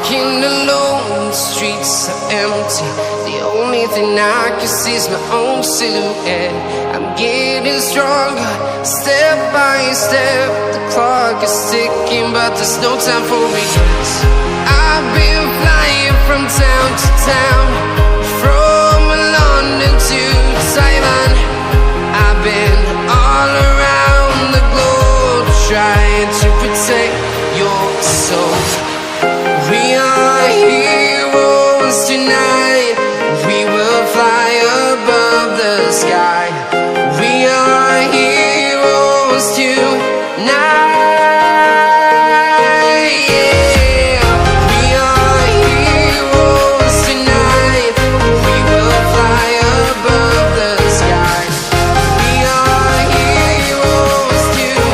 walking alone, the streets are empty. The only thing I can see is my own silhouette. I'm getting stronger, step by step. The clock is ticking, but there's no time for regrets. I've been flying from town to town, from London to Taiwan. I've been all around the globe, trying to protect your soul. We are heroes tonight. We will fly above the sky. We are heroes tonight. Yeah. We are heroes tonight. We will fly above the sky. We are heroes tonight.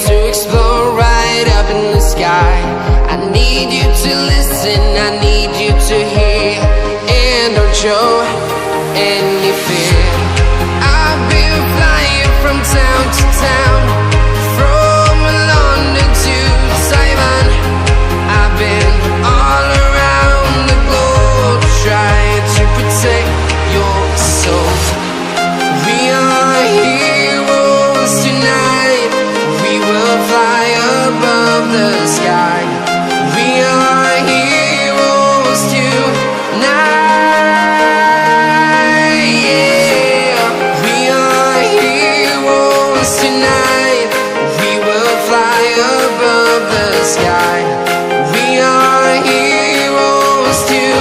To explore right up in the sky. I need you to listen, I need you to hear, and don't show any fear. I've been flying from town to town, from London to Taiwan. I've been all around the globe, trying to protect your soul. We are heroes tonight. We will fly above the sky. We are heroes tonight. Yeah. We are heroes tonight. We will fly above the sky. We are heroes tonight.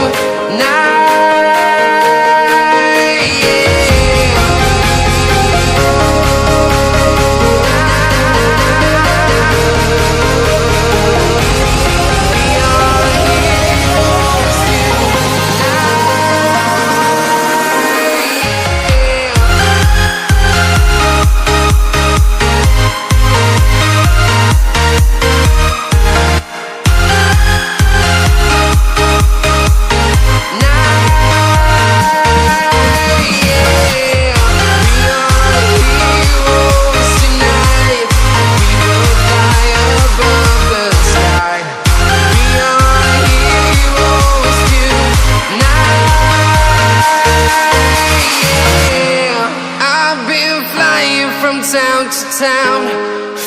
Town to town,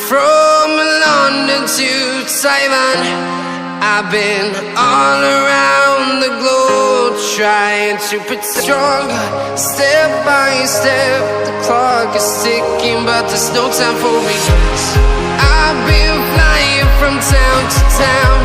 from London to Taiwan. I've been all around the globe, trying to protect stronger, step by step. The clock is ticking, but there's no time for regrets. I've been flying from town to town,